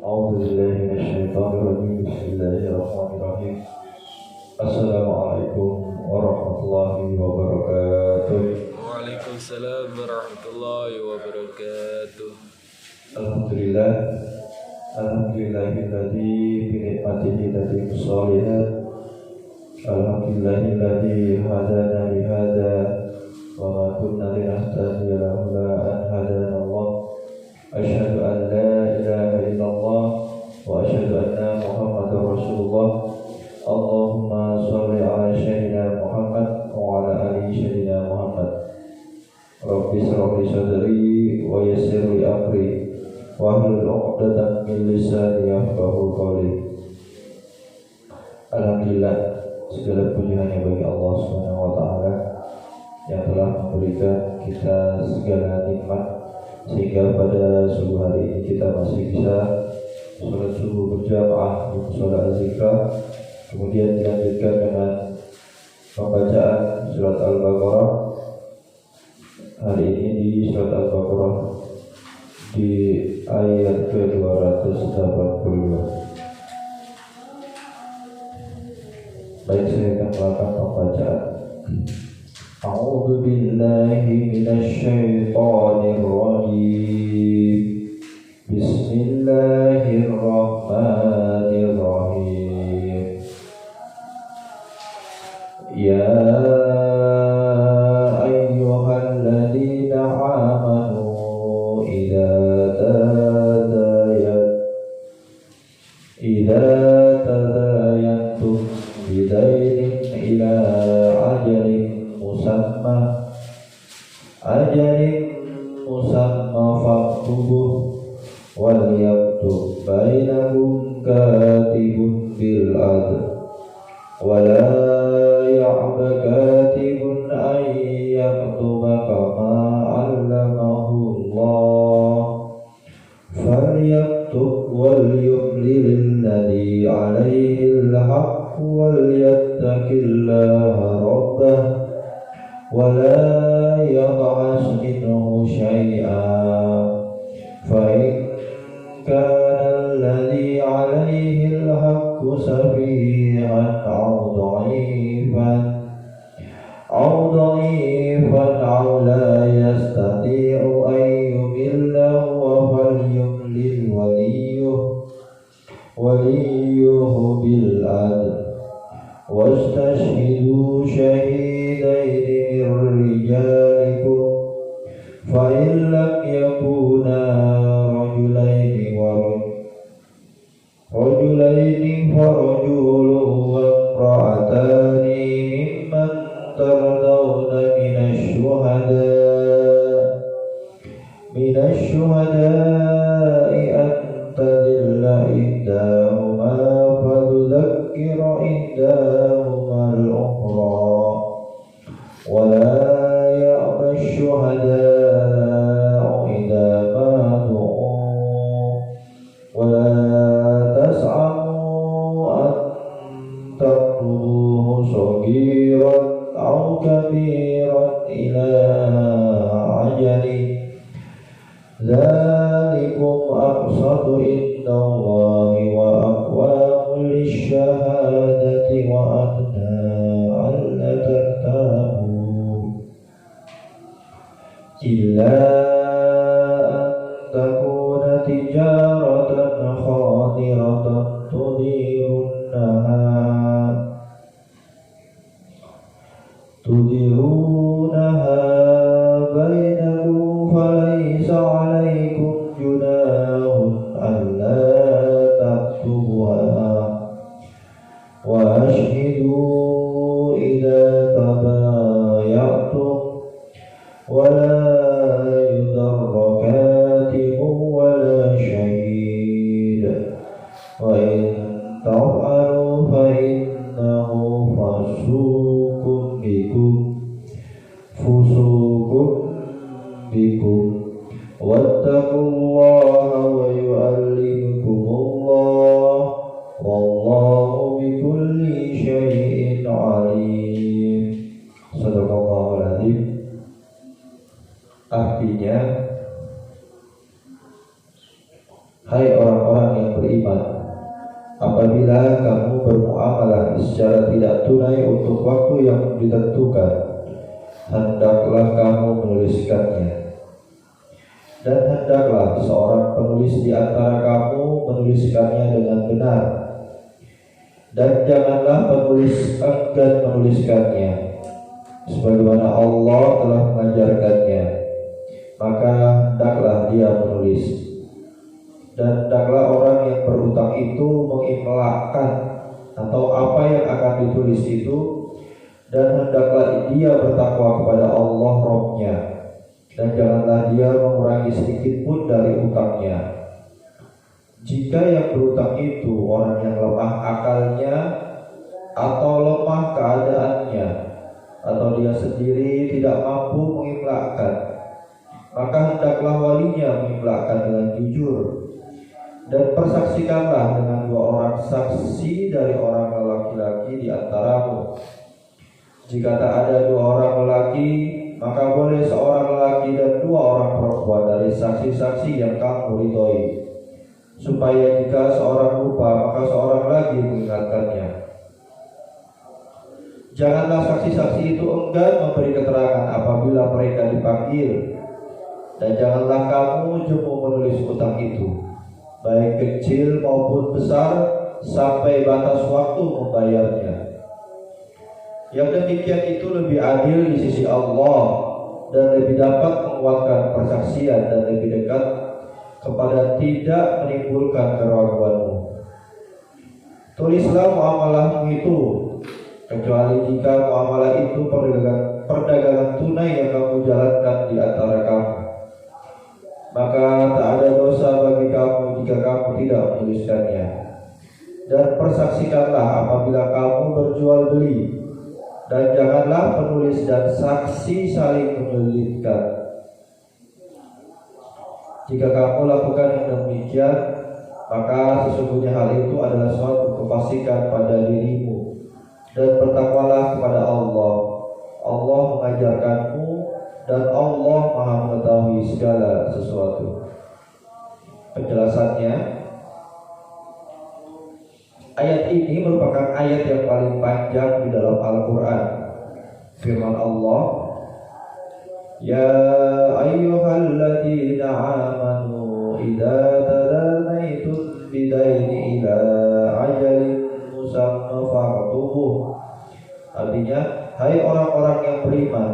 أعوذ بالله من الشيطان الرجيم بسم الله الرحمن الرحيم السلام عليكم ورحمة الله وبركاته. Waalaikumsalam warahmatullahi wabarakatuh. Alhamdulillah Alhamdulillahilladzi binikmatihi tatimmu shalihat. Alhamdulillahilladzi hadana lihada wa ma kunna linahtadiya laula an hadana Allah. Asyhadu an la ilaha illallah wa asyhadu anna Muhammadar Rasulullah. Allahumma shalli ala sayyidina Muhammad wa ala ali sayyidina Muhammad. Rabbi shrah li sadri wa yassir li amri wahlul 'uqdatam min lisani yafqahu qawli. Alhamdulillah, segala puji hanya bagi Allah Subhanahu wa taala yang telah memberikan kita segala nikmat sehingga pada subuh hari ini kita masih bisa sholat subuh berjamaah di mushola Az-Zikra. Kemudian dilanjutkan dengan pembacaan surat Al-Baqarah. Hari ini di surat Al-Baqarah di ayat ke-282. Baik, saya akan melakukan pembacaan. A'udzu billahi minasy syaithanir rajim. Bismillahirrahmanirrahim. Ya ayyuhalladzina amanu idza tadayantum bidainin ila ajalin musamma faktubuh wal yaktub bainakum katibun bil adl wala ya'ba katibun an yaktuba kama 'allamahu Allah falyaktub wal yumlil ladzi 'alaihi al-haqq wal yattaqillaha rabbah ولا يبعث منه شيئا فإن كان الذي عليه الحق سفيها أو ضعيفا أو لا يستطيع أن يمل فليملل وليه بالعدل واستشهدوا شهيدين من رجالكم فإن لم يكونا رجلين فرجل وامرأتان ممن ترضون من الشهداء أن تضل إحداهما فتذكر إحداهما الأخرى ولا يأبى الشهداء إذا ما دعوا ولا تسعموا أن تكتبوه صغيرا أو كبيرا إلى أجله ذلكم أقسط عند الله وأقوام للشهادة وأدنى ألا ترتابوا إلا أن تكون تجارة خاطرة تديرونها بينكم فليس عليكم جناح ألا تكتبوها وأشهدوا إذا تبايعتم ولا يضر كاتب ولا شهيد وإن تفعلوا فإنه فسوق بكم واتقوا الله ويعلمكم hai orang-orang yang beriman, apabila kamu bermuamalah secara tidak tunai untuk waktu yang ditentukan, hendaklah kamu menuliskannya. Dan hendaklah seorang penulis di antara kamu menuliskannya dengan benar. Dan janganlah penulis enggan menuliskannya, sebagaimana Allah telah mengajarkannya, maka hendaklah dia menulis. Dan hendaklah orang yang berhutang itu mengimlakkan atau apa yang akan ditulis itu, dan hendaklah dia bertakwa kepada Allah Rabb-Nya, dan janganlah dia mengurangi sedikit pun dari hutangnya. Jika yang berhutang itu orang yang lemah akalnya atau lemah keadaannya, atau dia sendiri tidak mampu mengimlakkan, maka hendaklah walinya mengimlakkan dengan jujur. Dan persaksikanlah dengan 2 orang saksi dari orang laki-laki di antaramu. Jika tak ada 2 orang lelaki, maka boleh seorang lelaki dan 2 orang perempuan dari saksi-saksi yang kamu ridhoi, supaya jika seorang lupa, maka seorang lagi mengingatkannya. Janganlah saksi-saksi itu enggan memberi keterangan apabila mereka dipanggil, dan janganlah kamu jemu menulis hutang itu, baik kecil maupun besar, sampai batas waktu membayarnya. Yang demikian itu lebih adil di sisi Allah, dan lebih dapat menguatkan persaksian, dan lebih dekat kepada tidak menimbulkan keraguanmu. Tulislah muamalahmu itu, kecuali jika muamalah itu perdagangan tunai yang kamu jalankan di antara kamu. Maka tak ada dosa bagi kamu jika kamu tidak menuliskannya. Dan persaksikanlah apabila kamu berjual beli, dan janganlah penulis dan saksi saling menyulitkan. Jika kamu lakukan yang demikian, maka sesungguhnya hal itu adalah suatu kefasikan pada dirimu. Dan bertakwalah kepada Allah. Allah mengajarkanmu, dan Allah Maha mengetahui segala sesuatu. Penjelasannya, ayat ini merupakan ayat yang paling panjang di dalam Al-Quran. Firman Allah, Ya ayyuhalladzina amanu idza tadanaitum bidaini ila ajalin musamma fa'tubuh. Artinya, hai orang-orang yang beriman,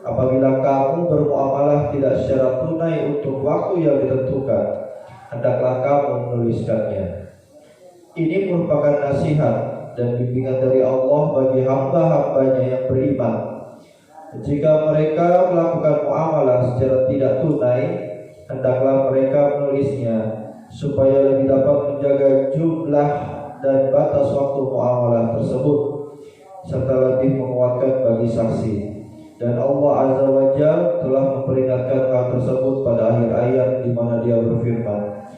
apabila kamu bermuamalah tidak secara tunai untuk waktu yang ditentukan, hendaklah kamu menuliskannya. Ini merupakan nasihat dan bimbingan dari Allah bagi hamba-hambanya yang beriman. Jika mereka melakukan muamalah secara tidak tunai, hendaklah mereka menulisnya, supaya lebih dapat menjaga jumlah dan batas waktu muamalah tersebut, serta lebih menguatkan bagi saksi. Dan Allah Azza wa Jalla telah memperingatkan hal tersebut pada akhir ayat, di mana Dia berfirman,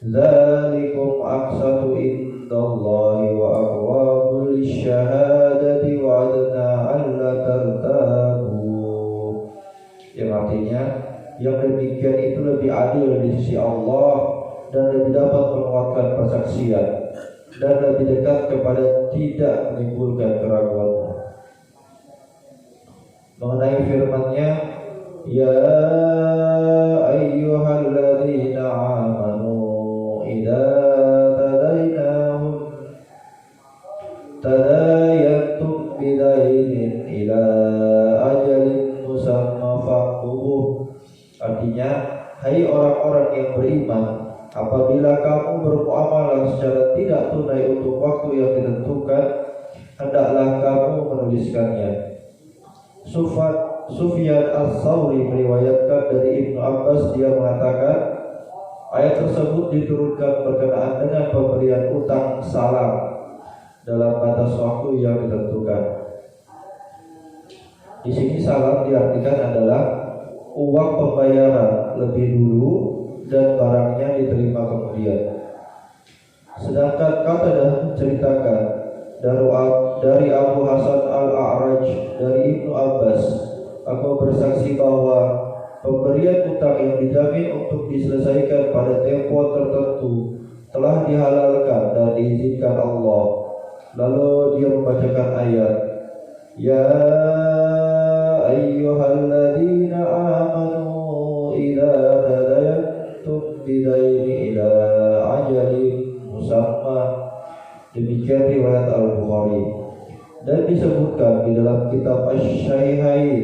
Dzalikum aqsatu indallahi wa aqwamu lisyahadati wa adna alla tartabu. Yang artinya, yang demikian itu lebih adil di sisi Allah, dan lebih dapat menguatkan persaksian, dan lebih dekat kepada tidak menimbulkan keraguan. Mengenai firman-Nya, Ya ayyuhalladzina amanu idza tadayantum bidainin ila ajalin musamma fa'tubuh. Artinya, hai orang-orang yang beriman, apabila kamu bermuamalah secara tidak tunai untuk waktu yang ditentukan, hendaklah kamu menuliskannya. Sufyan Ats-Tsauri meriwayatkan dari Ibnu Abbas, dia mengatakan, ayat tersebut diturunkan berkenaan dengan pemberian utang salam dalam batas waktu yang ditentukan. Di sini salam diartikan adalah uang pembayaran lebih dulu dan barangnya diterima kemudian. Sedangkan Qatadah menceritakan dari Abu Hasan Al-A'raj dari Ibnu Abbas, aku bersaksi bahwa pemberian utang yang dijamin untuk diselesaikan pada tempo tertentu telah dihalalkan dan diizinkan Allah. Lalu dia membacakan ayat, Ya ayyuhalladzina amanu idza tadayantum bidaini ila ajalin musamma. Demikian riwayat Al-Bukhari. Dan disebutkan di dalam kitab Asy-Syaikhain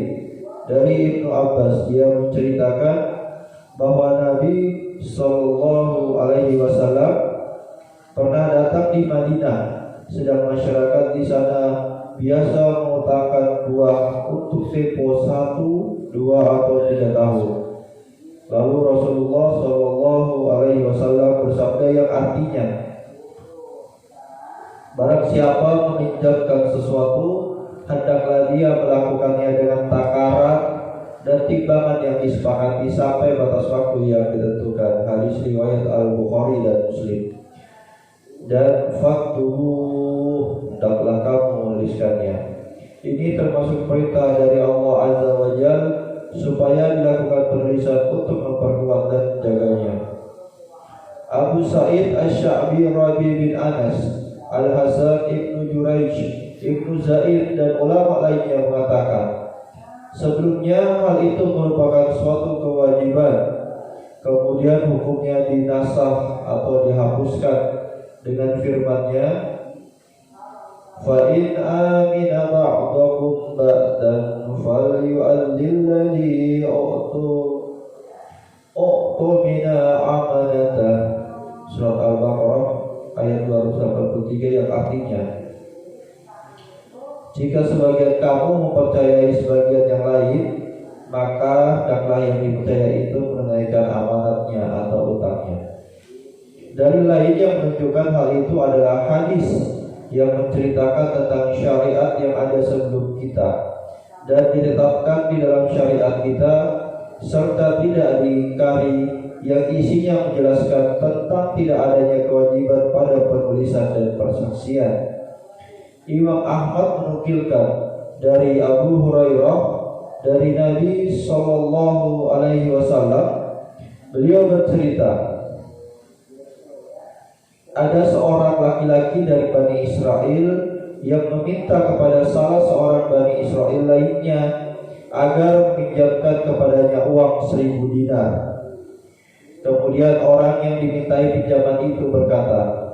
dari Ibnu Abbas, dia menceritakan bahwa Nabi Sallallahu Alaihi Wasallam pernah datang di Madinah, sedang masyarakat di sana biasa mengutangkan buah untuk tempo 1, 2 atau 3 tahun. Lalu Rasulullah Sallallahu Alaihi Wasallam bersabda yang artinya, barang siapa meminjamkan sesuatu, hendaklah dia melakukannya dengan takaran dan timbangan yang disepakati sampai batas waktu yang ditentukan. Hadis riwayat Al-Bukhari dan Muslim. Dan faktuhu, hendaklah kamu menuliskannya. Ini termasuk perintah dari Allah Azza wa Jalla supaya dilakukan penulisan untuk memperkuat dan menjaganya. Abu Sa'id Asy-Sya'bi, Rabi bin Anas, Al-Hasan Ibnu Juraij, Ibnu Zaid dan ulama lainnya mengatakan, sebelumnya hal itu merupakan suatu kewajiban, kemudian hukumnya dinasakh atau dihapuskan dengan firman-Nya, fa in amina ba'dakum ba'dan falyu'addil ladzi mina amanatah. Surat Al-Baqarah ayat 283 yang artinya, jika sebagian kamu mempercayai sebagian yang lain, maka hendaklah yang dipercaya itu menunaikan amanatnya atau utangnya. Dalil lain yang menunjukkan hal itu adalah hadis yang menceritakan tentang syariat yang ada sebelum kita dan ditetapkan di dalam syariat kita, serta tidak diingkari, yang isinya menjelaskan tentang tidak adanya kewajiban pada penulisan dan persaksian. Imam Ahmad menukilkan dari Abu Hurairah dari Nabi Sallallahu Alaihi Wasallam, beliau bercerita, ada seorang laki-laki dari Bani Israel yang meminta kepada salah seorang Bani Israel lainnya agar meminjamkan kepadanya uang 1000 dinar. Kemudian orang yang dimintai pinjaman itu berkata,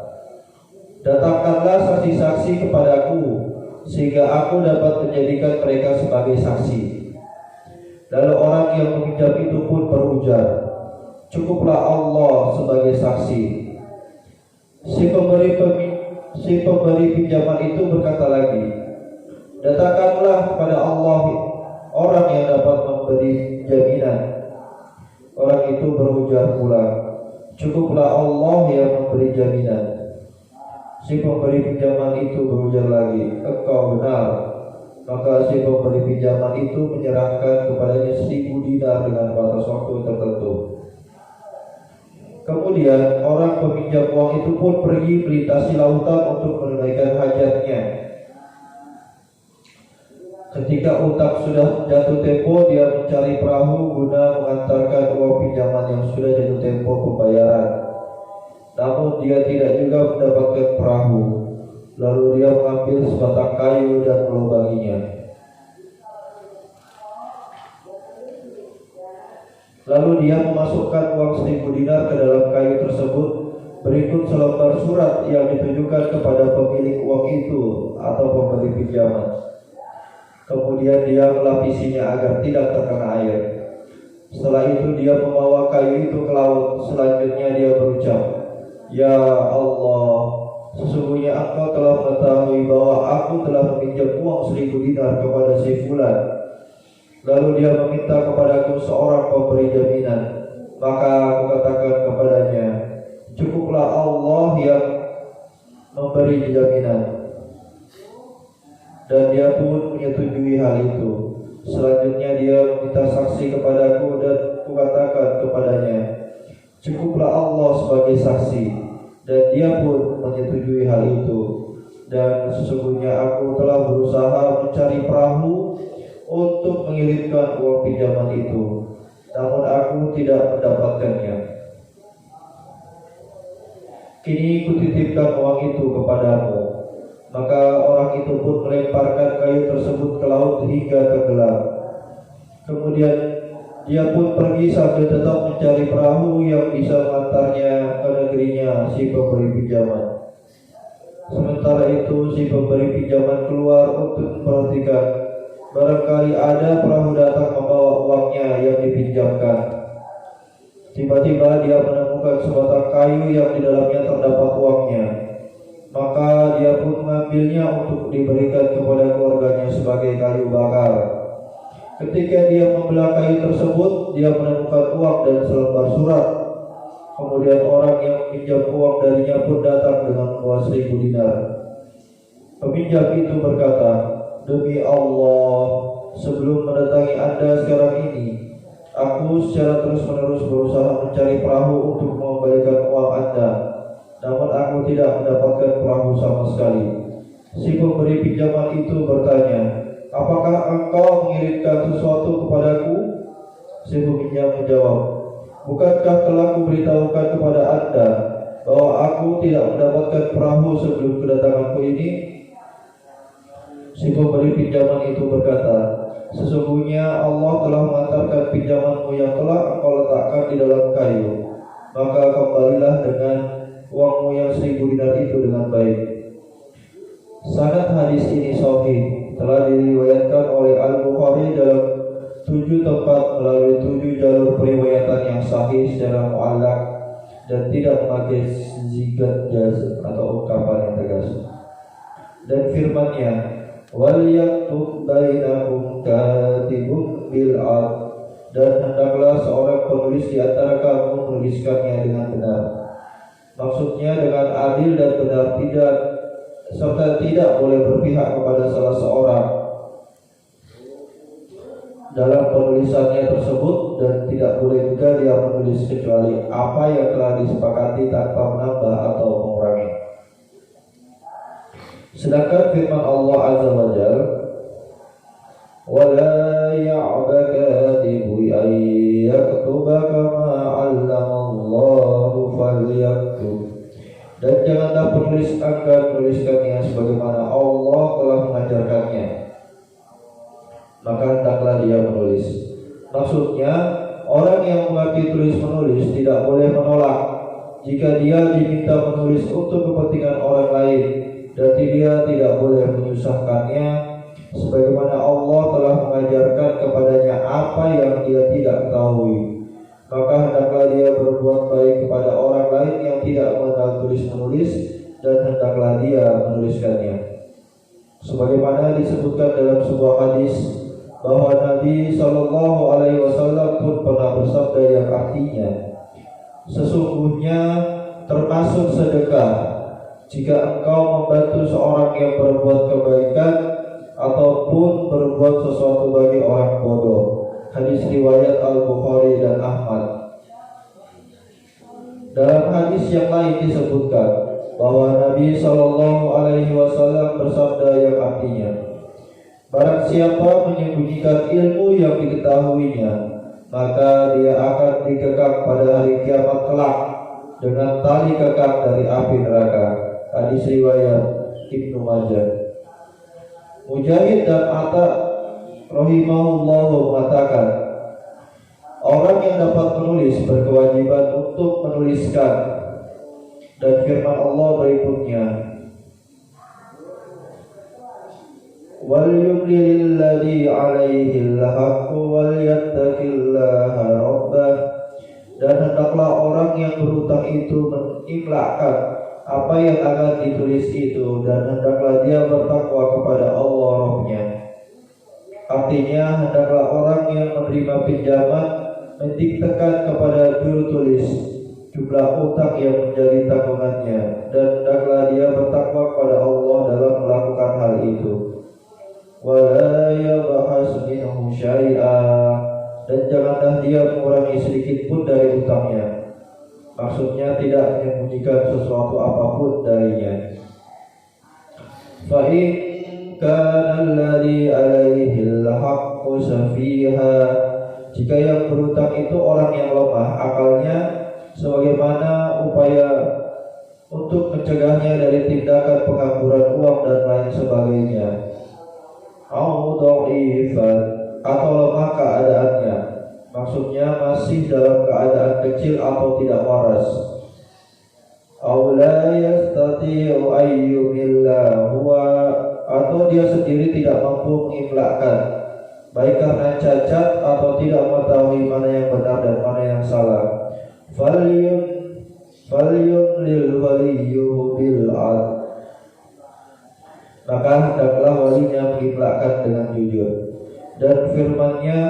datangkanlah saksi-saksi kepadaku, sehingga aku dapat menjadikan mereka sebagai saksi. Lalu orang yang meminjam itu pun berujar, cukuplah Allah sebagai saksi. Si pemberi pinjaman itu berkata lagi, datangkanlah kepada Allah orang yang dapat memberi jaminan. Orang itu berujar pula, cukuplah Allah yang memberi jaminan. Si pemberi pinjaman itu berujar lagi, engkau benar. Maka si pemberi pinjaman itu menyerahkan kepadanya 1000 dinar dengan batas waktu tertentu. Kemudian orang peminjam uang itu pun pergi melintasi lautan untuk menunaikan hajatnya. Ketika utang sudah jatuh tempo, dia mencari perahu guna mengantarkan uang pinjaman yang sudah jatuh tempo pembayaran. Namun dia tidak juga mendapatkan perahu. Lalu dia mengambil sebatang kayu dan melubanginya. Lalu dia memasukkan uang 1000 dinar ke dalam kayu tersebut. Berikut selembar surat yang ditujukan kepada pemilik uang itu atau pemberi pinjaman. Kemudian dia melapisinya agar tidak terkena air. Setelah itu dia membawa kayu itu ke laut. Selanjutnya dia berucap, Ya Allah, sesungguhnya Engkau telah mengetahui bahwa aku telah meminjam uang 1000 dinar kepada si fulan. Lalu dia meminta kepadaku seorang pemberi jaminan. Maka aku katakan kepadanya, cukuplah Allah yang memberi jaminan. Dan dia pun menyetujui hal itu. Selanjutnya dia meminta saksi kepadaku dan kukatakan kepadanya, cukuplah Allah sebagai saksi. Dan dia pun menyetujui hal itu. Dan sesungguhnya aku telah berusaha mencari perahu untuk mengirimkan uang pinjaman itu, namun aku tidak mendapatkannya. Kini kutitipkan uang itu kepadamu. Maka orang itu pun melemparkan kayu tersebut ke laut hingga tenggelam. Kemudian dia pun pergi sambil tetap mencari perahu yang bisa mengantarnya ke negerinya si pemberi pinjaman. Sementara itu si pemberi pinjaman keluar untuk memperhatikan. Barangkali ada perahu datang membawa uangnya yang dipinjamkan. Tiba-tiba dia menemukan sebatang kayu yang di dalamnya terdapat uangnya. Maka dia pun mengambilnya untuk diberikan kepada keluarganya sebagai kayu bakar. Ketika dia membelah kayu tersebut, dia menemukan uang dan selembar surat. Kemudian orang yang meminjam uang darinya pun datang dengan membawa 1.000 dinar. Peminjam itu berkata, "Demi Allah, sebelum mendatangi Anda sekarang ini, aku secara terus-menerus berusaha mencari perahu untuk mengembalikan uang Anda. Namun aku tidak mendapatkan perahu sama sekali." Si pemberi pinjaman itu bertanya, "Apakah engkau mengirimkan sesuatu kepadaku?" Si peminjam menjawab, "Bukankah telah kuberitahukan kepada Anda bahwa aku tidak mendapatkan perahu sebelum kedatanganku ini?" Si pemberi pinjaman itu berkata, "Sesungguhnya Allah telah mengantarkan pinjamanmu yang telah engkau letakkan di dalam kayu. Maka kembalilah dengan uangmu yang 1.000 dinar itu dengan baik." Sanad hadis ini sahih, telah diriwayatkan oleh Al-Bukhari dalam 7 tempat melalui 7 jalur periwayatan yang sahih secara mu'allaq dan tidak memakai zigat jazm atau ungkapan yang tegas. Dan firman-Nya, "Wal yaktub bainakum katibun bil 'adl," dan hendaklah seorang penulis di antara kamu menuliskannya dengan benar. Maksudnya dengan adil dan benar, serta tidak boleh berpihak kepada salah seorang dalam penulisannya tersebut, dan tidak boleh juga dia menulis kecuali apa yang telah disepakati tanpa menambah atau mengurangi. Sedangkan firman Allah Azza wa Jalla, "Wala ya'ba katibu an yaktuba kama 'allamallahu falyaktub," dan janganlah penulis akan menuliskannya sebagaimana Allah telah mengajarkannya, maka hendaklah dia menulis. Maksudnya, orang yang mengerti tulis menulis tidak boleh menolak jika dia diminta menulis untuk kepentingan orang lain, dan dia tidak boleh menyusahkannya sebagaimana Allah telah mengajarkan kepadanya apa yang dia tidak ketahui. Maka hendaklah dia berbuat baik kepada orang lain yang tidak mengenal tulis-menulis, dan hendaklah dia menuliskannya. Sebagaimana disebutkan dalam sebuah hadis bahwa Nabi SAW pun pernah bersabda yang artinya, "Sesungguhnya termasuk sedekah jika engkau membantu seorang yang berbuat kebaikan ataupun berbuat sesuatu bagi orang bodoh." Hadis riwayat Al-Bukhari dan Ahmad. Dalam hadis yang lain disebutkan bahwa Nabi SAW bersabda yang artinya, "Barang siapa menyembunyikan ilmu yang diketahuinya, maka dia akan dikekang pada hari kiamat kelak dengan tali kekang dari api neraka." Hadis riwayat Ibnu Majah. Mujahid dan Atta rahimahullah mengatakan, orang yang dapat menulis berkewajiban untuk menuliskan. Dan firman Allah berikutnya, "Wal yumlil ladzi 'alaihi al-haqqu wal yattaqillaha rabbah," dan hendaklah orang yang berhutang itu mengimlakkan apa yang akan ditulis itu, dan hendaklah dia bertakwa kepada Allah Rabb-Nya. Artinya, hendaklah orang yang menerima pinjaman mendiktekan kepada juru tulis jumlah utang yang menjadi tanggungannya, dan hendaklah dia bertakwa kepada Allah dalam melakukan hal itu. Wala yabhas minhu syai'a, dan janganlah dia mengurangi sedikit pun dari utangnya. Maksudnya tidak menyembunyikan sesuatu apapun darinya. Fa in kana alladhi 'alaihi al-haqqu safiha, jika yang berhutang itu orang yang lemah akalnya, sebagaimana upaya untuk mencegahnya dari tindakan pengangguran uang dan lain sebagainya. Au dhaifan, atau lemah keadaannya, maksudnya masih dalam keadaan kecil atau tidak waras. Au la yastati'u ayyumilla huwa, atau dia sendiri tidak mampu mengimlakkan, baik karena cacat atau tidak mengetahui mana yang benar dan mana yang salah. Falyun lil waliyyu bil adl, maka hendaklah walinya mengimlakkan dengan jujur. Dan firman-Nya,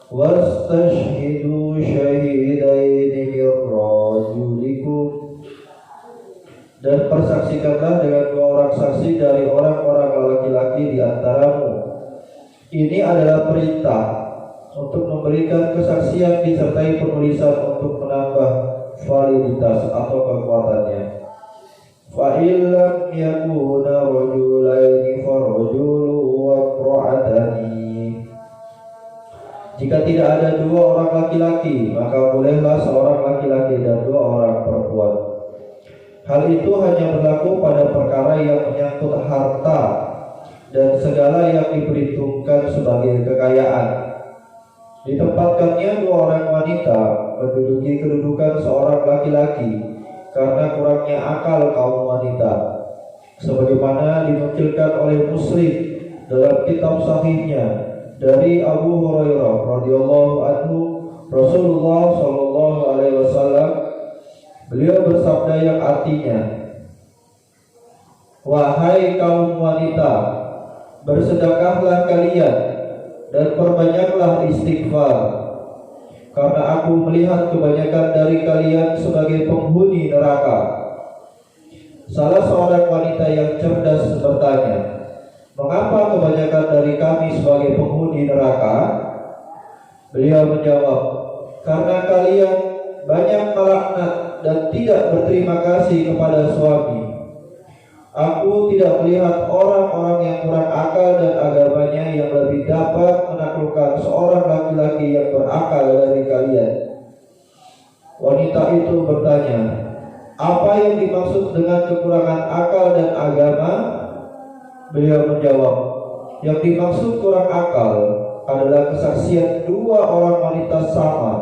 wastashhidu syahidaini min rajulikum, dan persaksikanlah dengan 2 orang saksi dari orang-orang laki-laki di antaramu. Ini adalah perintah untuk memberikan kesaksian disertai penulisan untuk menambah validitas atau kekuatannya. Fa illam yakuna rajulaini farajulu wa imra'atani, jika tidak ada 2 orang laki-laki, maka bolehlah seorang laki-laki dan 2 orang perempuan. Hal itu hanya berlaku pada perkara yang menyangkut harta dan segala yang diperhitungkan sebagai kekayaan. Ditempatkannya 2 orang wanita menduduki kedudukan seorang laki-laki karena kurangnya akal kaum wanita, sebagaimana dinukilkan oleh Muslim dalam kitab sahihnya dari Abu Hurairah radhiyallahu anhu, Rasulullah sallallahu alaihi wasallam, beliau bersabda yang artinya, wahai kaum wanita, bersedekahlah kalian dan perbanyaklah istighfar, karena aku melihat kebanyakan dari kalian sebagai penghuni neraka. Salah seorang wanita yang cerdas bertanya, mengapa kebanyakan dari kami sebagai penghuni neraka? Beliau menjawab, karena kalian banyak melaknat dan tidak berterima kasih kepada suami. Aku tidak melihat orang-orang yang kurang akal dan agamanya yang lebih dapat menaklukkan seorang laki-laki yang berakal dari kalian. Wanita itu bertanya, apa yang dimaksud dengan kekurangan akal dan agama? Beliau menjawab, yang dimaksud kurang akal adalah kesaksian 2 orang wanita sama.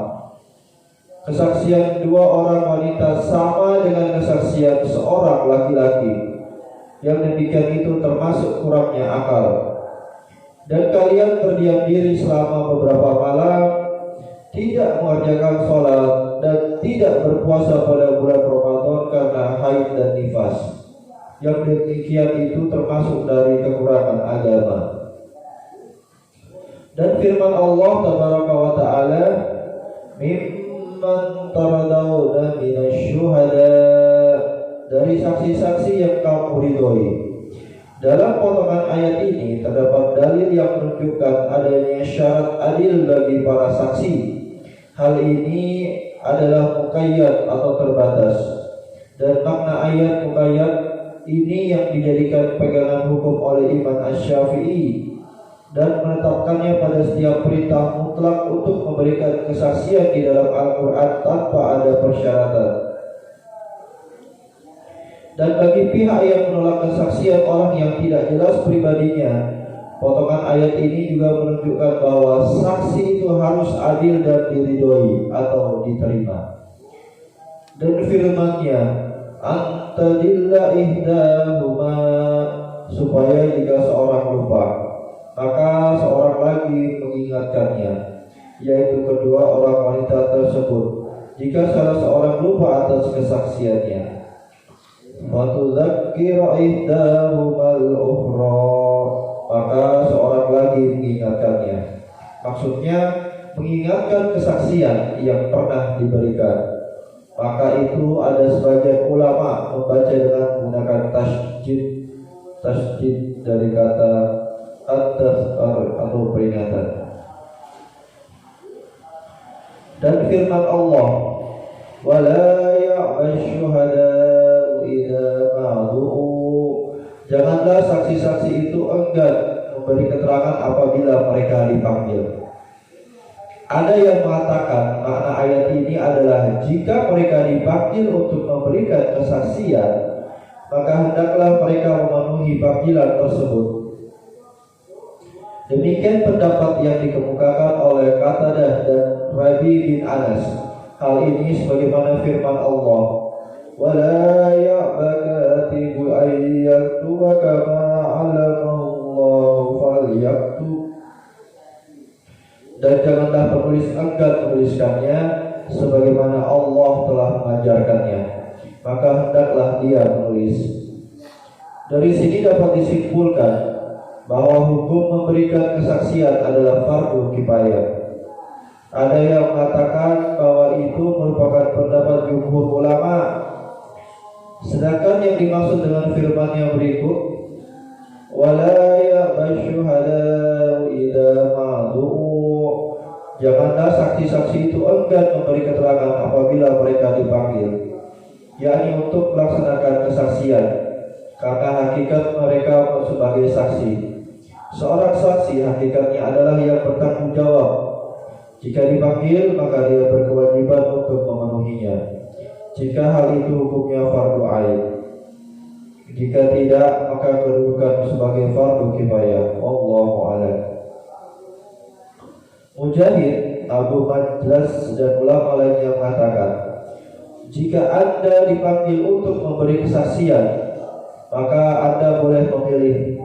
Kesaksian 2 orang wanita sama dengan kesaksian seorang laki-laki. Yang demikian itu termasuk kurangnya akal. Dan kalian berdiam diri selama beberapa malam, tidak mengerjakan sholat dan tidak berpuasa pada bulan Ramadan karena haid dan nifas. Yang demikian itu termasuk dari kekurangan agama. Dan firman Allah tabaraka wa ta'ala, mimman taradawna minasyuhada, dari saksi-saksi yang kamu ridhoi. Dalam potongan ayat ini terdapat dalil yang menunjukkan adanya syarat adil bagi para saksi. Hal ini adalah muqayyad atau terbatas, dan makna ayat muqayyad ini yang dijadikan pegangan hukum oleh Imam Asy-Syafi'i dan menetapkannya pada setiap perintah mutlak untuk memberikan kesaksian di dalam Al-Quran tanpa ada persyaratan. Dan bagi pihak yang menolak kesaksian orang yang tidak jelas pribadinya, potongan ayat ini juga menunjukkan bahwa saksi itu harus adil dan diridhoi atau diterima. Dan firman-Nya, antadilla ihdahuma, supaya jika seorang lupa, maka seorang lagi mengingatkannya, yaitu kedua orang wanita tersebut, jika salah seorang lupa atas kesaksiannya. Fatudzakkira ihdahumal ukhra, maka seorang lagi mengingatkannya. Maksudnya mengingatkan kesaksian yang pernah diberikan. Maka itu ada sebagian ulama membaca dengan menggunakan tasjid dari kata at-tazkar atau peringatan. Dan firman Allah, wala ya'basyuhada idza ma'du'u, janganlah saksi-saksi itu enggan memberi keterangan apabila mereka dipanggil. Ada yang mengatakan makna ayat ini adalah jika mereka dipanggil untuk memberikan kesaksian, maka hendaklah mereka memenuhi panggilan tersebut. Demikian pendapat yang dikemukakan oleh Qatadah dan Rabi bin Anas. Hal ini sebagaimana firman Allah, "Wala ya'ba katibu an yaktuba kama 'allamahu Allah falyaktub." Dan janganlah penulis enggan menuliskannya sebagaimana Allah telah mengajarkannya, maka hendaklah dia menulis. Dari sini dapat disimpulkan bahwa hukum memberikan kesaksian adalah fardu kifayah. Ada yang mengatakan bahwa itu merupakan pendapat jumhur ulama. Sedangkan yang dimaksud dengan firman yang berikut, "Wala ya'bashuhada'u idza ma'du'u." Janganlah saksi-saksi itu enggan memberi keterangan apabila mereka dipanggil, yakni untuk melaksanakan kesaksian, karena hakikat mereka sebagai saksi. Seorang saksi hakikatnya adalah yang bertanggung jawab. Jika dipanggil, maka dia berkewajiban untuk memenuhinya. Jika hal itu hukumnya fardu ain. Jika tidak, maka kedudukan sebagai fardu kifayah. Wallahu a'lam. Mujahid, Abu Majlas dan ulama lainnya mengatakan, jika Anda dipanggil untuk memberi kesaksian, maka Anda boleh memilih,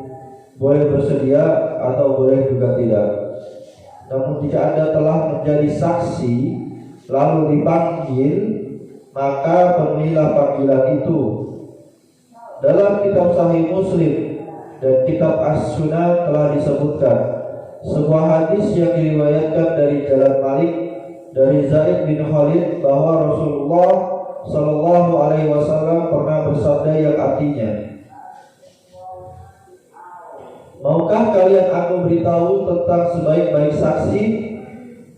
boleh bersedia atau boleh juga tidak. Namun jika Anda telah menjadi saksi lalu dipanggil, maka penuhilah panggilan itu. Dalam kitab Sahih Muslim dan kitab As-Sunan telah disebutkan sebuah hadis yang diriwayatkan dari jalan Malik dari Zaid bin Khalid bahwa Rasulullah Shallallahu Alaihi Wasallam pernah bersabda yang artinya, "Maukah kalian aku beritahu tentang sebaik-baik saksi,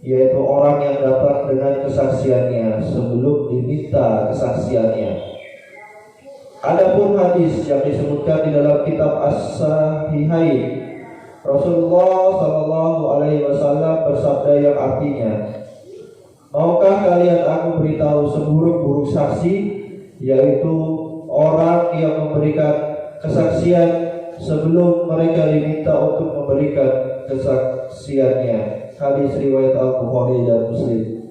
yaitu orang yang datang dengan kesaksiannya sebelum diminta kesaksiannya." Adapun hadis yang disebutkan di dalam kitab As-Sahihain, Rasulullah Shallallahu Alaihi Wasallam bersabda yang artinya, "Maukah kalian aku beritahu seburuk-buruk saksi, yaitu orang yang memberikan kesaksian sebelum mereka diminta untuk memberikan kesaksiannya." Hadis riwayat Al-Bukhari dan Muslim.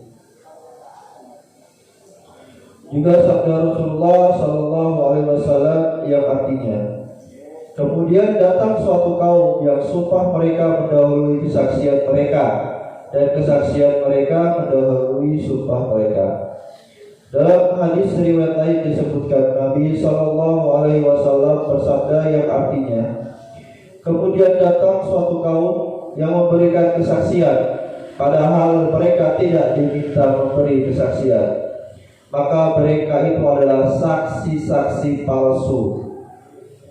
Juga sabda Rasulullah Shallallahu Alaihi Wasallam yang artinya, "Kemudian datang suatu kaum yang sumpah mereka mendahului kesaksian mereka, dan kesaksian mereka mendahului sumpah mereka." Dalam hadis riwayat lain disebutkan Nabi Shallallahu Alaihi Wasallam bersabda yang artinya, "Kemudian datang suatu kaum yang memberikan kesaksian, padahal mereka tidak diminta memberi kesaksian. Maka mereka itu adalah saksi-saksi palsu."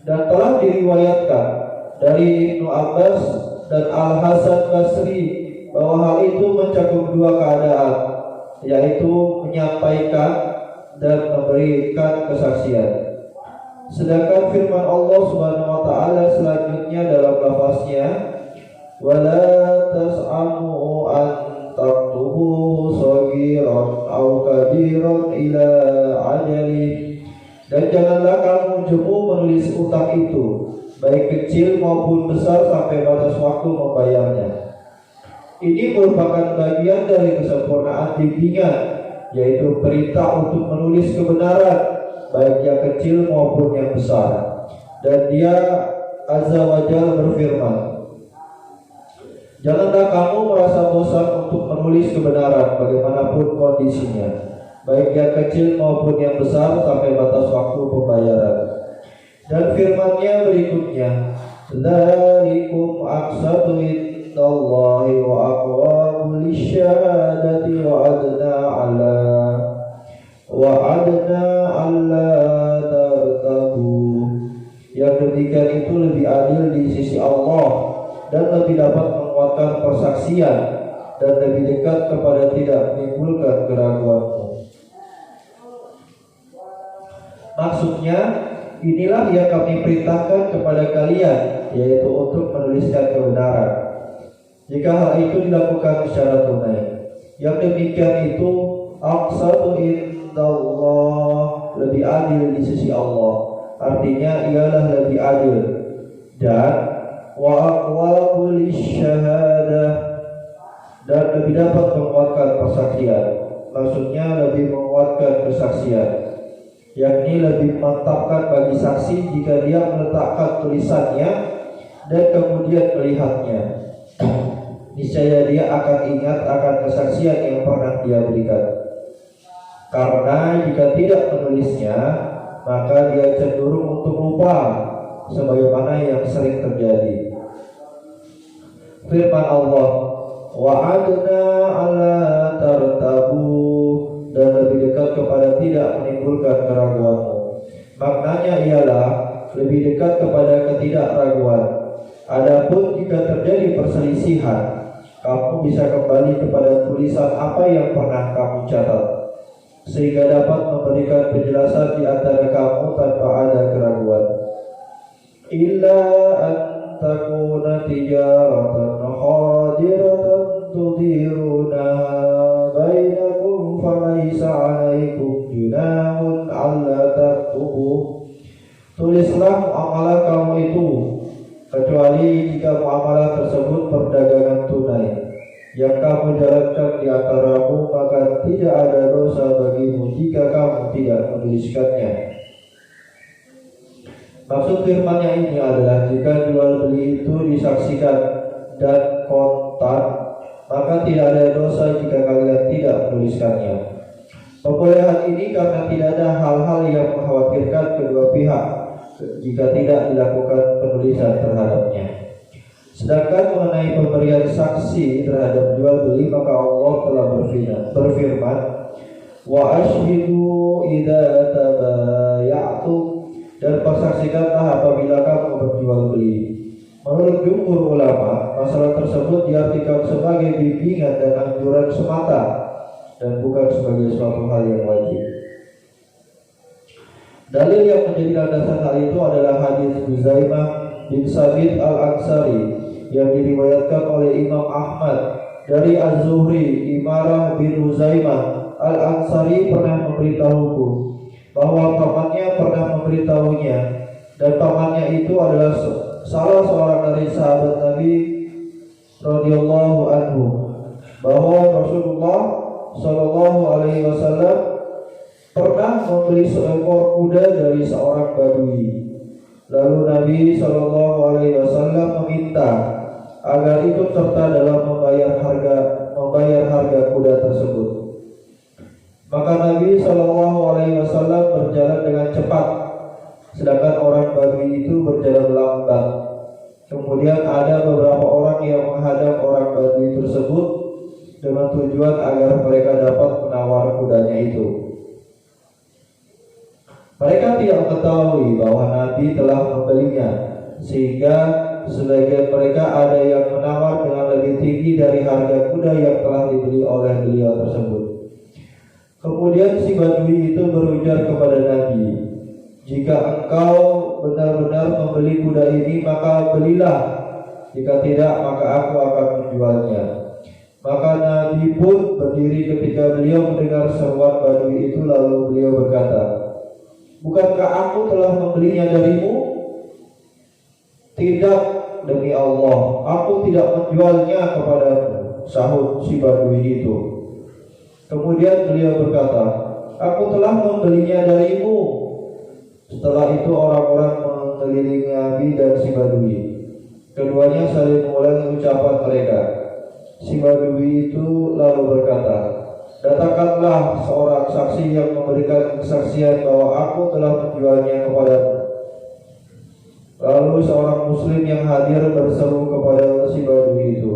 Dan telah diriwayatkan dari Ibnu Abbas dan Al-Hasan Basri bahwa hal itu mencakup dua keadaan, yaitu menyampaikan dan memberikan kesaksian. Sedangkan firman Allah Subhanahu wa taala selanjutnya dalam lafaznya, "Wala tas'amu an taktubuhu saghiran aw kabiran ila ajali." Dan janganlah kamu jemu menulis utang itu, baik kecil maupun besar, sampai batas waktu membayarnya. Ini merupakan bagian dari kesempurnaan bimbingan, yaitu perintah untuk menulis kebenaran, baik yang kecil maupun yang besar. Dan Dia Azza wa Jalla berfirman, "Janganlah kamu merasa bosan untuk menulis kebenaran bagaimanapun kondisinya, baik yang kecil maupun yang besar, sampai batas waktu pembayaran." Dan firman-Nya berikutnya, "Dzalikum aqsatu indallahi wa aqwamu lisyahadati wa adna alla tartabu." Yang demikian itu lebih adil di sisi Allah dan lebih dapat menguatkan persaksian dan lebih dekat kepada tidak menimbulkan keraguanmu. Maksudnya, inilah yang kami perintahkan kepada kalian, yaitu untuk menuliskan kebenaran. Jika hal itu dilakukan secara tunai, Yang demikian itu aqsatu indallah, lebih adil di sisi Allah. Artinya ialah lebih adil. Dan wa aqwamu lisyahadah, dan lebih dapat menguatkan persaksian. Maksudnya lebih menguatkan kesaksian, yakni lebih memantapkan bagi saksi jika dia meletakkan tulisannya dan kemudian melihatnya. Niscaya dia akan ingat akan kesaksian yang pernah dia berikan. Karena jika tidak menulisnya, maka dia cenderung untuk lupa, sebagaimana yang sering terjadi. Firman Allah, wa'adna ala tartabu, dan lebih dekat kepada tidak menimbulkan keraguanmu. Maknanya ialah lebih dekat kepada ketidakraguan. Adapun jika terjadi perselisihan, kamu bisa kembali kepada tulisan apa yang pernah kamu catat, sehingga dapat memberikan penjelasan di antara kamu tanpa ada keraguan. Illa an takuna tijaratan hadiratan tudirunaha bainakum falaisa alaikum junahun alla taktubu. Tulislah muamalah kamu itu, kecuali jika muamalah tersebut perdagangan tunai yang kamu jalankan di antaramu, maka tidak ada dosa bagimu jika kamu tidak menuliskannya. Maksud firman-Nya ini adalah jika jual beli itu disaksikan dan kontan, maka tidak ada dosa jika kalian tidak menuliskannya. Pembolehan ini karena tidak ada hal-hal yang mengkhawatirkan kedua pihak jika tidak dilakukan penulisan terhadapnya. Sedangkan mengenai pemberian saksi terhadap jual beli, maka Allah telah berfirman, wa ashhidu idza tabaya'tum, dan persaksikanlah apabila kamu berjual beli. Menurut jumhur ulama, masalah tersebut diartikan sebagai bimbingan dan anjuran semata dan bukan sebagai suatu hal yang wajib. Dalil yang menjadi landasan hal itu adalah hadis Huzaimah bin Sabit al-Ansari yang diriwayatkan oleh Imam Ahmad dari Az-Zuhri. Imarah bin Huzaimah al-Ansari pernah memberitahuku bahwa pamannya pernah memberitahunya, dan pamannya itu adalah salah seorang dari sahabat Nabi radhiyallahu anhu, bahwa Rasulullah sallallahu alaihi wasallam pernah membeli seekor kuda dari seorang badui. Lalu Nabi sallallahu alaihi wasallam meminta agar ikut serta dalam membayar harga kuda tersebut. Maka Nabi sallallahu alaihi wasallam berjalan dengan cepat, sedangkan orang badui itu berjalan lambat. Kemudian ada beberapa orang yang menghadang orang badui tersebut dengan tujuan agar mereka dapat menawar kudanya itu. Mereka tidak mengetahui bahwa Nabi telah membelinya, sehingga sebagian mereka ada yang menawar dengan lebih tinggi dari harga kuda yang telah dibeli oleh beliau tersebut. Kemudian si badui itu berujar kepada Nabi, jika engkau benar-benar membeli kuda ini, maka belilah. Jika tidak, maka aku akan menjualnya. Maka Nabi pun berdiri ketika beliau mendengar seruan badui itu, lalu beliau berkata, bukankah aku telah membelinya darimu? Tidak, demi Allah, aku tidak menjualnya kepadamu, sahut si badui itu. Kemudian beliau berkata, aku telah membelinya darimu. Setelah itu orang-orang mengelilingi Nabi dan si badui. Keduanya saling mengulangi ucapan mereka. Si badui itu lalu berkata, datangkanlah seorang saksi yang memberikan kesaksian bahwa aku telah menjualnya kepadamu. Lalu seorang muslim yang hadir berseru kepada si badui itu,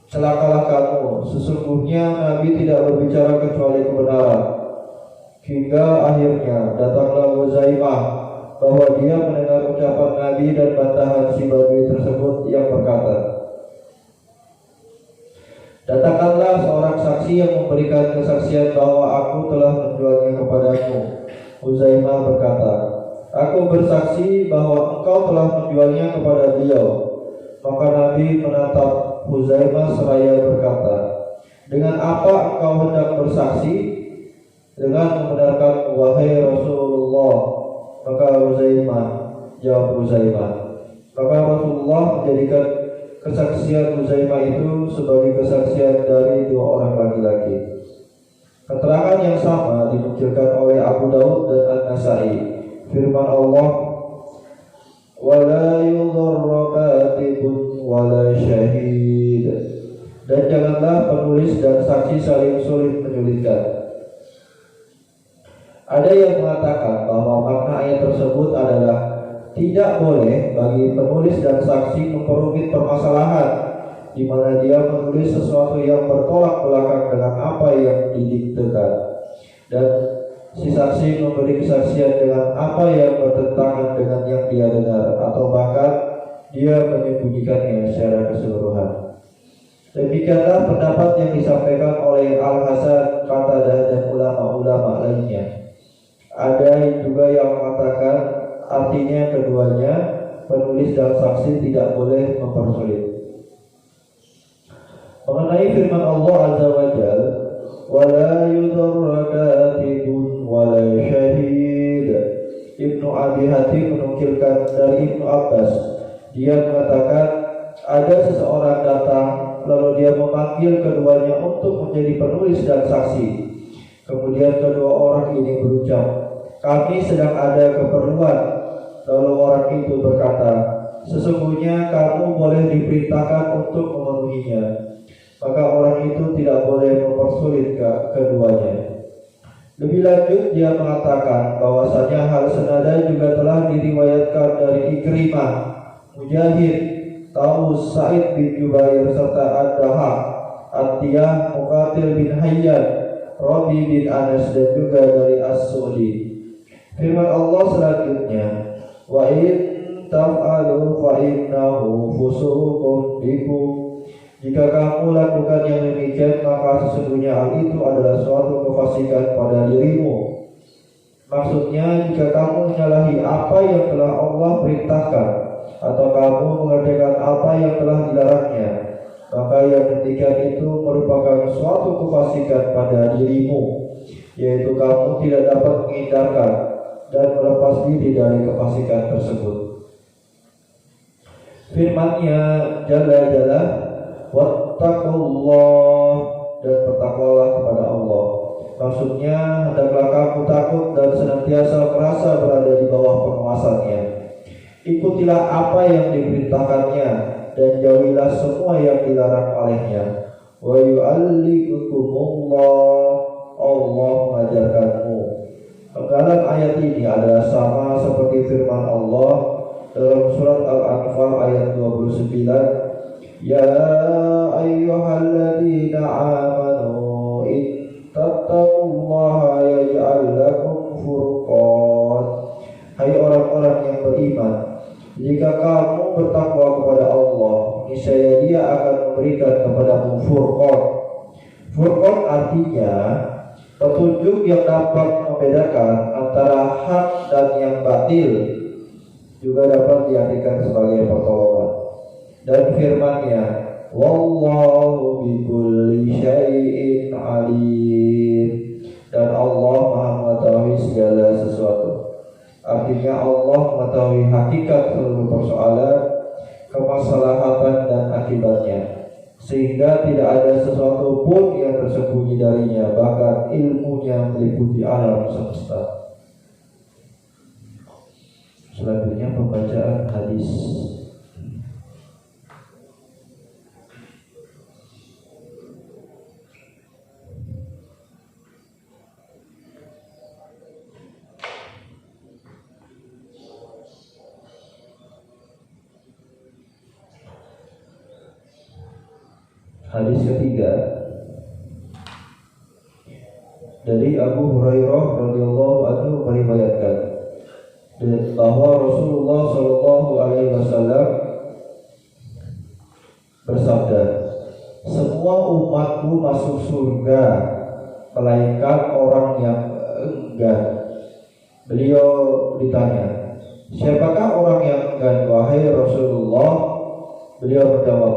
celakalah kamu, sesungguhnya Nabi tidak berbicara kecuali kebenaran. Hingga akhirnya datanglah Huzaimah, bahwa dia mendengar ucapan Nabi dan bantahan si badui tersebut yang berkata, datangkanlah seorang saksi yang memberikan kesaksian bahwa aku telah menjualnya kepadamu. Huzaimah berkata, aku bersaksi bahwa engkau telah menjualnya kepada beliau. Maka Nabi menatap Huzaimah seraya berkata, Dengan apa engkau hendak bersaksi? Dengan membenarkan wahai Rasulullah. Maka Huzaimah, jawab Huzaimah. Maka Rasulullah menjadikan kesaksian Huzaimah itu sebagai kesaksian dari dua orang laki-laki. Keterangan yang sama dinukilkan oleh Abu Daud dan An-Nasai. Firman Allah, "Wala yudharra katibun wala syahid." Dan janganlah penulis dan saksi saling sulit menyulitkan. Ada yang mengatakan bahwa makna ayat tersebut adalah tidak boleh bagi penulis dan saksi memperumit permasalahan di mana dia menulis sesuatu yang bertolak belakang dengan apa yang didiktekan, dan si saksi memberi kesaksian dengan apa yang bertentangan dengan yang dia dengar, atau bahkan dia menyembunyikannya secara keseluruhan. Demikianlah pendapat yang disampaikan oleh Al-Hasan, Qatadah, dan ulama-ulama lainnya. Ada juga yang mengatakan artinya keduanya, penulis dan saksi tidak boleh mempersulit. Mengenai firman Allah Azza wa Jalla, "Wala yudharra katibun wala syahid." Ibnu Abi Hatim menukilkan dari Ibnu Abbas. Dia mengatakan ada seseorang datang lalu dia memanggil keduanya untuk menjadi penulis dan saksi. Kemudian kedua orang ini berucap, "Kami sedang ada keperluan." Lalu orang itu berkata, "Sesungguhnya kamu boleh diperintahkan untuk memenuhinya." Maka orang itu tidak boleh mempersulit keduanya. Lebih lanjut dia mengatakan bahwasanya hal senada juga telah diriwayatkan dari Ikrimah, Mujahid, Taus, Sa'id bin Jubair, serta Ad-Dahak, Atiyah, Muqatil bin Hayyan, Rabi bin Anas, dan juga dari As-Sudi. Firman Allah selanjutnya, "Wa in taf'alu fa innahu fusuqun bikum." Jika kamu lakukan yang demikian, maka sesungguhnya hal itu adalah suatu kefasikan pada dirimu. Maksudnya, jika kamu menyalahi apa yang telah Allah perintahkan, atau kamu mengerjakan apa yang telah dilarangnya, maka yang demikian itu merupakan suatu kefasikan pada dirimu, yaitu kamu tidak dapat menghindarkan dan melepas diri dari kefasikan tersebut. Firman-Nya Jalla, "Wattaqullah," dan bertakwalah kepada Allah. Maksudnya, hendaklah kamu takut dan senantiasa merasa berada di bawah pengawasannya. Ikutilah apa yang diperintahkannya dan jauhilah semua yang dilarang olehnya. Wa yu'allimukumullah, Allah mengajarkanmu. Penggalan ayat ini adalah sama seperti firman Allah dalam surat Al-Anfal ayat 29. "Ya ayyuhalladzina amanu ittaqullaha yaj'al lakum furqan." Hai orang-orang yang beriman, jika kamu bertakwa kepada Allah, niscaya Dia akan memberikan kepadamu furqan. Furqan artinya petunjuk yang dapat membedakan antara hak dan yang batil, juga dapat diartikan sebagai pertolongan. Dan firman-Nya, "Wallahu bikulli syai'in alim." Dan Allah Maha mengetahui segala sesuatu. Artinya Allah mengetahui hakikat seluruh persoalan, kemaslahatan dan akibatnya, sehingga tidak ada sesuatu pun yang tersembunyi darinya, bahkan ilmunya meliputi alam semesta. Selanjutnya pembacaan hadis. Hadis ketiga dari Abu Hurairah radhiyallahu anhu meriwayatkan bahwa Rasulullah Shallallahu Alaihi Wasallam bersabda, "Semua umatku masuk surga, melainkan orang yang enggan." Beliau ditanya, "Siapakah orang yang enggan, wahai Rasulullah?" Beliau berjawab,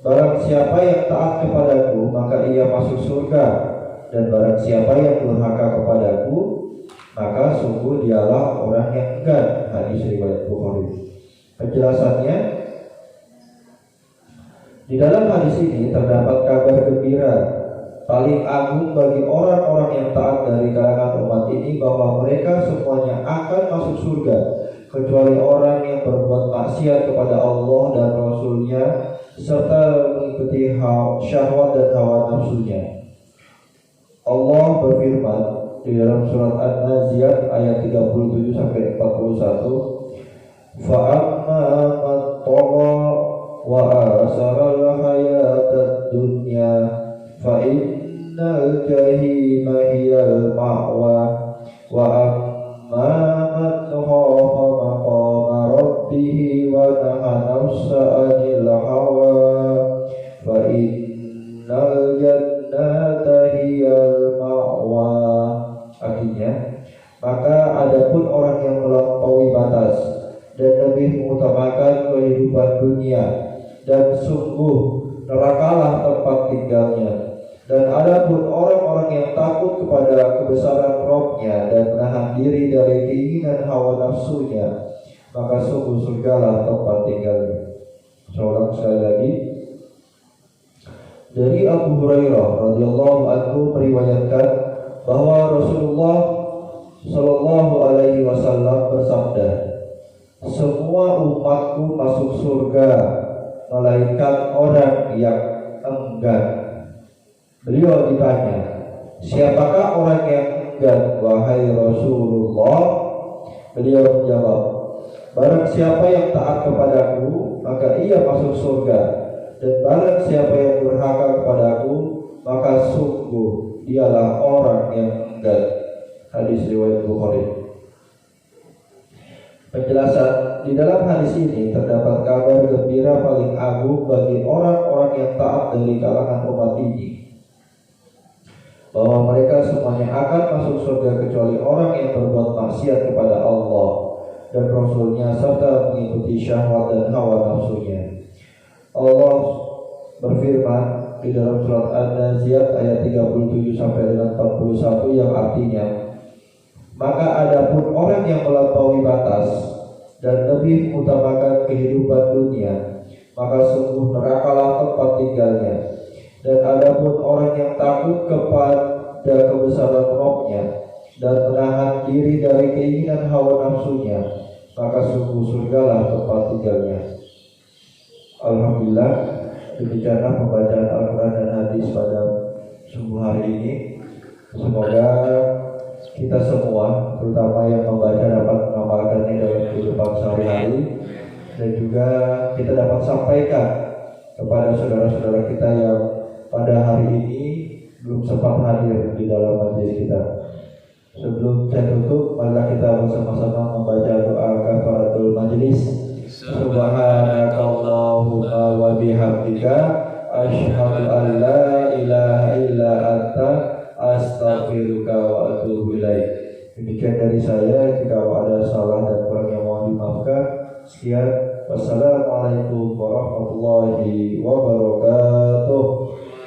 Barang siapa yang taat kepadaku, maka ia masuk surga. Dan barang siapa yang durhaka kepadaku, maka sungguh dialah orang yang enggan. Hadis riwayat Bukhari. Penjelasannya, di dalam hadis ini terdapat kabar gembira paling agung bagi orang-orang yang taat dari kalangan umat ini, bahwa mereka semuanya akan masuk surga, kecuali orang yang berbuat maksiat kepada Allah dan Rasul-Nya serta mengikuti syahwat dan hawa nafsunya. Allah berfirman di dalam surat An-Naziyat ayat 37 sampai 41, "Fa'amma man tagha wa asara al-hayatad dunya fa innal jahima hiyal ma'wa wa amma man khafa maqama rabbih wa nahaa nafsa 'anil hawa fa innal jannata hiyal ma'wa." Artinya, maka adapun orang yang melampaui batas dan lebih mengutamakan kehidupan dunia, dan sungguh nerakalah tempat tinggalnya. Dan adapun orang-orang yang takut kepada kebesaran Rabb-Nya dan menahan diri dari keinginan hawa nafsunya, maka sungguh surgalah tempat tinggalnya. Seorang sekali lagi, dari Abu Hurairah radhiyallahu anhu meriwayatkan bahwa Rasulullah Shallallahu alaihi wasallam bersabda, "Semua umatku masuk surga, melainkan orang yang enggan." Beliau ditanya, "Siapakah orang yang enggan, wahai Rasulullah?" Beliau menjawab, "Barang siapa yang taat kepadaku, maka ia masuk surga. Dan barang siapa yang durhaka kepadaku, maka sungguh dialah orang yang enggan." Hadis riwayat Bukhari. Penjelasan, di dalam hadis ini terdapat kabar gembira paling agung bagi orang-orang yang taat dari kalangan umat ini, bahwa mereka semuanya akan masuk surga kecuali orang yang berbuat maksiat kepada Allah dan Rasul-Nya serta mengikuti syahwat dan hawa nafsunya. Allah berfirman di dalam surat An-Naziyat ayat 37 sampai dengan 41 yang artinya, "Maka adapun orang yang melampaui batas dan lebih mengutamakan kehidupan dunia, maka sungguh nerakalah tempat tinggalnya. Dan adapun orang yang takut kepada kebesaran Rabb-Nya dan menahan diri dari keinginan hawa nafsunya, maka sungguh surgalah tempat tinggalnya." Alhamdulillah, demikianlah pembacaan Al-Quran dan hadis pada subuh hari ini. Semoga kita semua, terutama yang membaca, dapat mengamalkannya dalam kehidupan sehari-hari, dan juga kita dapat sampaikan kepada saudara-saudara kita yang pada hari ini belum sempat hadir di dalam majelis kita. Sebelum saya tutup, marilah kita bersama-sama membaca doa kafaratul majelis. Subhanakallahumma wa bihamdika asyhadu an la ilaha illa anta astaghfiruka wa atubu ilaik. Demikian dari saya. Jika ada salah dan kurang yang mohon dimaafkan. Sekian. Wassalamualaikum warahmatullahi wabarakatuh.